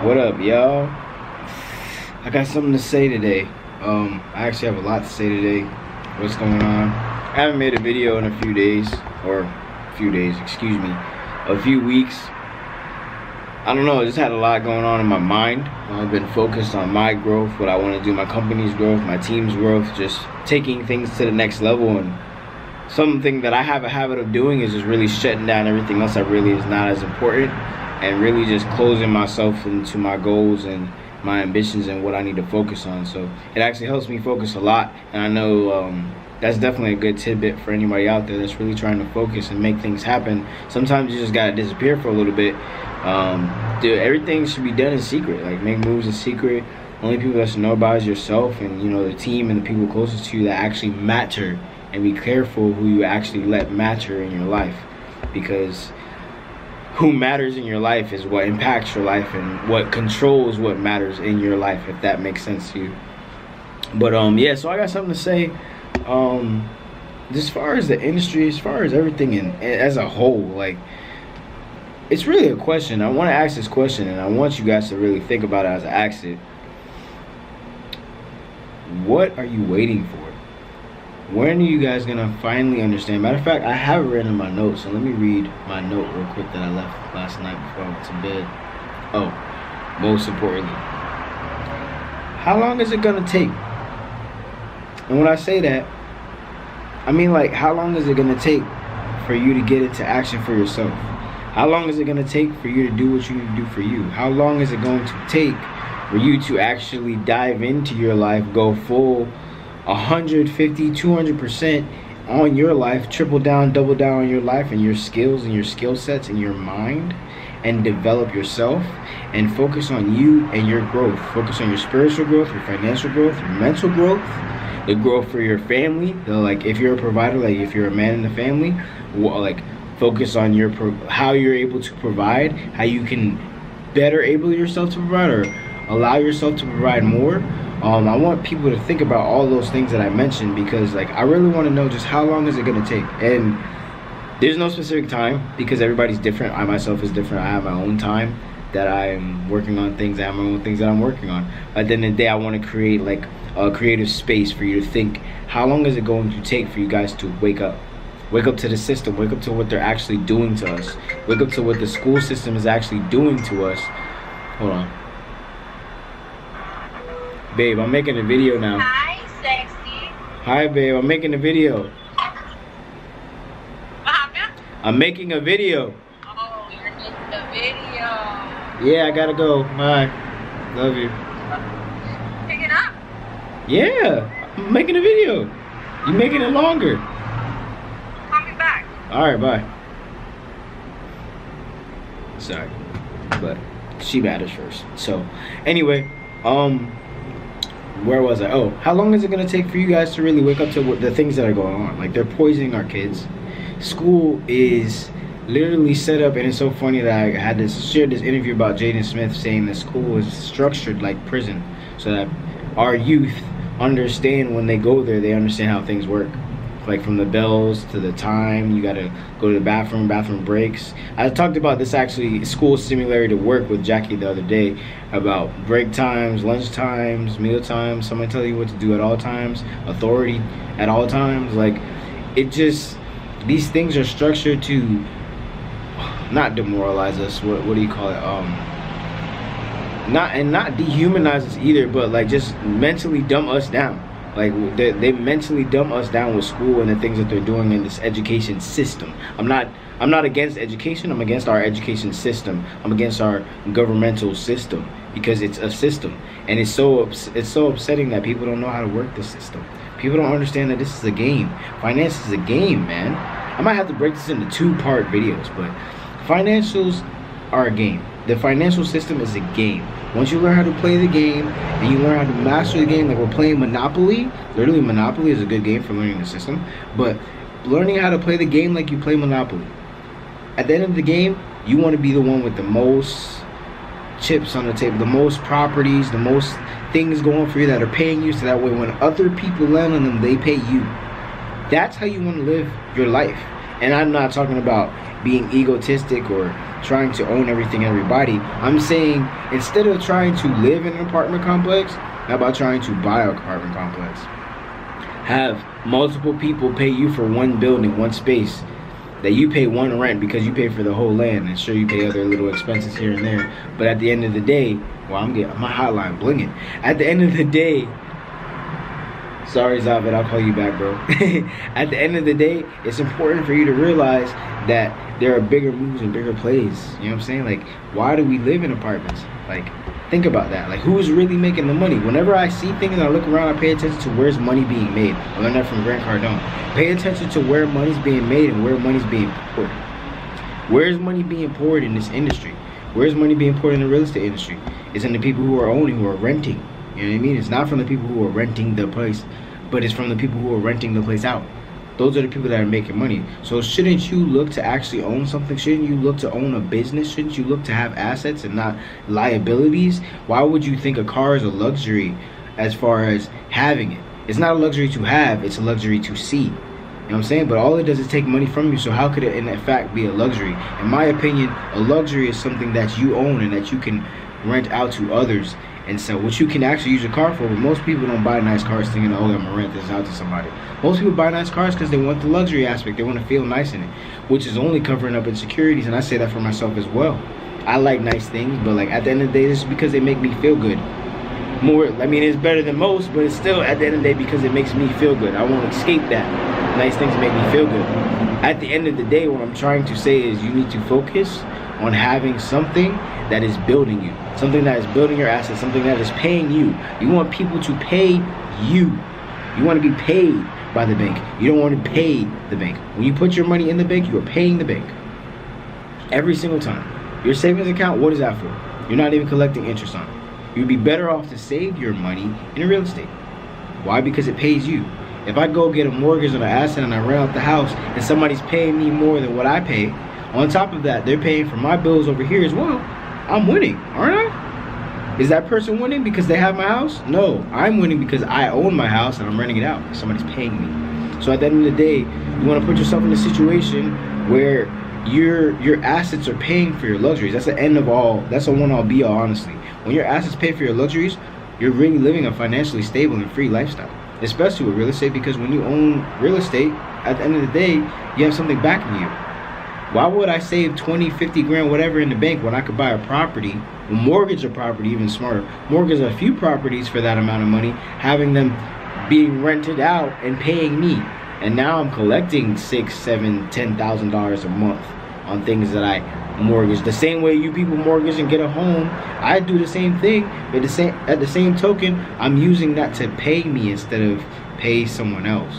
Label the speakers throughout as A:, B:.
A: What up, y'all? I got something to say today. I actually have a lot to say today. What's going on? I haven't made a video in a few days, a few weeks. I don't know, I just had a lot going on in my mind. I've been focused on my growth, what I want to do, my company's growth, my team's growth, just taking things to the next level. And something that I have a habit of doing is just really shutting down everything else that really is not as important, and really just closing myself into my goals and my ambitions and what I need to focus on. So it actually helps me focus a lot, and I know that's definitely a good tidbit for anybody out there that's really trying to focus and make things happen. Sometimes you just gotta disappear for a little bit. Dude, everything should be done in secret. Like, make moves in secret. Only people that should know about is yourself and, you know, the team and the people closest to you that actually matter. And be careful who you actually let matter in your life, because who matters in your life is what impacts your life and what controls what matters in your life, if that makes sense to you. But yeah, so I got something to say. As far as the industry, as far as everything as a whole, like, it's really a question. I want to ask this question, and I want you guys to really think about it as I ask it. What are you waiting for? When are you guys gonna finally understand? Matter of fact, I have it written in my notes, so let me read my note real quick that I left last night before I went to bed. Oh, most importantly, how long is it gonna take? And when I say that, I mean, like, how long is it gonna take for you to get into action for yourself? How long is it gonna take for you to do what you need to do for you? How long is it going to take for you to actually dive into your life, go full 150, 200% on your life, triple down, double down on your life and your skills and your skill sets and your mind, and develop yourself and focus on you and your growth? Focus on your spiritual growth, your financial growth, your mental growth, the growth for your family. Like, if you're a provider, like if you're a man in the family, like, focus on your how you're able to provide, how you can better able yourself to provide, or allow yourself to provide more. I want people to think about all those things that I mentioned, because, like, I really want to know just how long is it going to take. And there's no specific time, because everybody's different. I myself is different. I have my own time that I'm working on things. I have my own things that I'm working on. At the end of the day, I want to create, like, a creative space for you to think, how long is it going to take for you guys to wake up? Wake up to the system. Wake up to what they're actually doing to us. Wake up to what the school system is actually doing to us. Hold on. Babe, I'm making a video now.
B: Hi, sexy.
A: Hi, babe. I'm making a video.
B: What happened?
A: I'm making a video.
B: Oh, you're making a video.
A: Yeah, I gotta go. Bye. Love you.
B: Pick it up.
A: Yeah, I'm making a video. You're making it longer.
B: Call me back.
A: Alright, bye. Sorry. But she matters first. So, anyway, where was I? Oh, how long is it going to take for you guys to really wake up to the things that are going on? Like, they're poisoning our kids. School is literally set up, and it's so funny that I had to share this interview about Jaden Smith saying that school is structured like prison, so that our youth understand when they go there, they understand how things work. Like, from the bells to the time you gotta go to the bathroom breaks. I talked about this, actually, school similar to work, with Jackie the other day, about break times, lunch times, meal times, someone tell you what to do at all times, authority at all times. Like, it just, these things are structured to not demoralize us, what do you call it, not dehumanize us either, but, like, just mentally dumb us down. Like, they mentally dumb us down with school and the things that they're doing in this education system. I'm not against education. I'm against our education system. I'm against our governmental system, because it's a system, and it's so upsetting that people don't know how to work the system. People don't understand that this is a game. Finance is a game, man. I might have to break this into 2-part videos, but financials are a game. The financial system is a game. Once you learn how to play the game, and you learn how to master the game, like we're playing Monopoly. Literally, Monopoly is a good game for learning the system. But learning how to play the game like you play Monopoly. At the end of the game, you want to be the one with the most chips on the table, the most properties, the most things going for you that are paying you, so that way when other people land on them, they pay you. That's how you want to live your life. And I'm not talking about being egotistic or trying to own everything and everybody. I'm saying instead of trying to live in an apartment complex, how about trying to buy an apartment complex? Have multiple people pay you for one building, one space, that you pay one rent because you pay for the whole land, and sure you pay other little expenses here and there, but at the end of the day, well, I'm getting my hotline blinging. At the end of the day, sorry Zaved, I'll call you back, bro. At the end of the day, it's important for you to realize that there are bigger moves and bigger plays. You know what I'm saying? Like, why do we live in apartments? Like, think about that. Like, who's really making the money? Whenever I see things and I look around, I pay attention to where's money being made. I learned that from Grant Cardone. Pay attention to where money's being made and where money's being poured. Where's money being poured in this industry? Where's money being poured in the real estate industry? It's in the people who are owning, who are renting. You know what I mean? It's not from the people who are renting the place, but it's from the people who are renting the place out. Those are the people that are making money. So shouldn't you look to actually own something? Shouldn't you look to own a business? Shouldn't you look to have assets and not liabilities? Why would you think a car is a luxury as far as having it? It's not a luxury to have, it's a luxury to see. You know what I'm saying? But all it does is take money from you, so how could it in fact be a luxury? In my opinion, a luxury is something that you own and that you can rent out to others. And so what you can actually use your car for, but most people don't buy nice cars thinking, oh, I'm gonna rent this out to somebody. Most people buy nice cars because they want the luxury aspect. They want to feel nice in it, which is only covering up insecurities. And I say that for myself as well. I like nice things, but like at the end of the day, this is because they make me feel good. More, I mean, it's better than most, but it's still at the end of the day because it makes me feel good. I won't escape that. Nice things make me feel good. At the end of the day, what I'm trying to say is you need to focus on having something that is building you, something that is building your assets, something that is paying you. You want people to pay you. You want to be paid by the bank. You don't want to pay the bank. When you put your money in the bank, you are paying the bank every single time. Your savings account, what is that for? You're not even collecting interest on it. You'd be better off to save your money in real estate. Why? Because it pays you. If I go get a mortgage on an asset and I rent out the house and somebody's paying me more than what I pay, on top of that, they're paying for my bills over here as well. I'm winning, aren't I? Is that person winning because they have my house? No, I'm winning because I own my house and I'm renting it out. Somebody's paying me. So at the end of the day, you want to put yourself in a situation where your assets are paying for your luxuries. That's the end of all. That's a one-all be-all, honestly. When your assets pay for your luxuries, you're really living a financially stable and free lifestyle. Especially with real estate, because when you own real estate, at the end of the day, you have something backing you. Why would I save 20, 50 grand, whatever in the bank when I could buy a property, mortgage a property, even smarter, mortgage a few properties for that amount of money, having them being rented out and paying me. And now I'm collecting $6,000, $7,000, $10,000 a month on things that I mortgage. The same way you people mortgage and get a home, I do the same thing, but at the same token, I'm using that to pay me instead of pay someone else.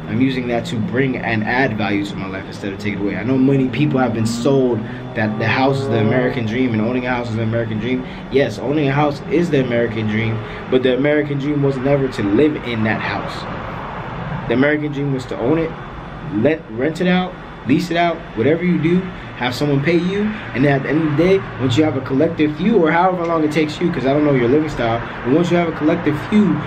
A: I'm using that to bring and add value to my life instead of take it away. I know many people have been sold that the house is the American dream and owning a house is the American dream. Yes, owning a house is the American dream, but the American dream was never to live in that house. The American dream was to own it, rent it out, lease it out, whatever you do, have someone pay you, and then at the end of the day, once you have a collective few, or however long it takes you, because I don't know your living style, but once you have a collective few,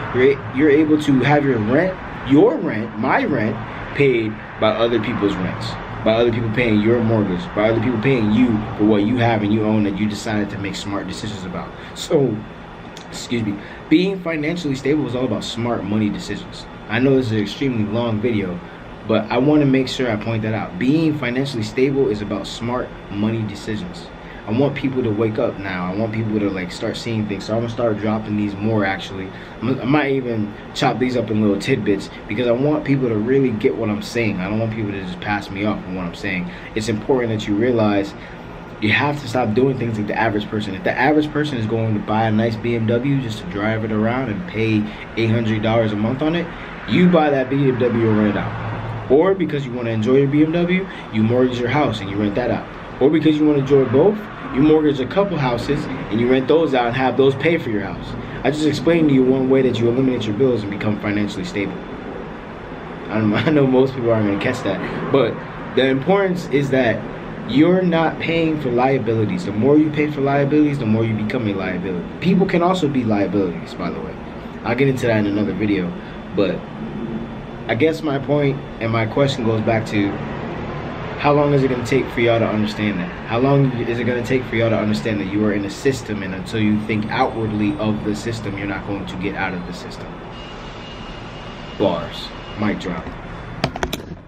A: you're able to have your rent, my rent, paid by other people's rents, by other people paying your mortgage, by other people paying you for what you have and you own that you decided to make smart decisions about. So, excuse me, being financially stable is all about smart money decisions. I know this is an extremely long video, but I want to make sure I point that out. Being financially stable is about smart money decisions. I want people to wake up now. I want people to like start seeing things. So I'm gonna start dropping these more actually. I might even chop these up in little tidbits because I want people to really get what I'm saying. I don't want people to just pass me off on what I'm saying. It's important that you realize you have to stop doing things like the average person. If the average person is going to buy a nice BMW just to drive it around and pay $800 a month on it, you buy that BMW and rent it out. Or because you want to enjoy your BMW, you mortgage your house and you rent that out. Or because you want to enjoy both, you mortgage a couple houses and you rent those out and have those pay for your house. I just explained to you one way that you eliminate your bills and become financially stable. I know most people aren't going to catch that, but the importance is that you're not paying for liabilities. The more you pay for liabilities, the more you become a liability. People can also be liabilities, by the way. I'll get into that in another video, but I guess my point and my question goes back to, How long is it going to take for y'all to understand that? How long is it going to take for y'all to understand that you are in a system, and until you think outwardly of the system, you're not going to get out of the system? Bars. Mic drop.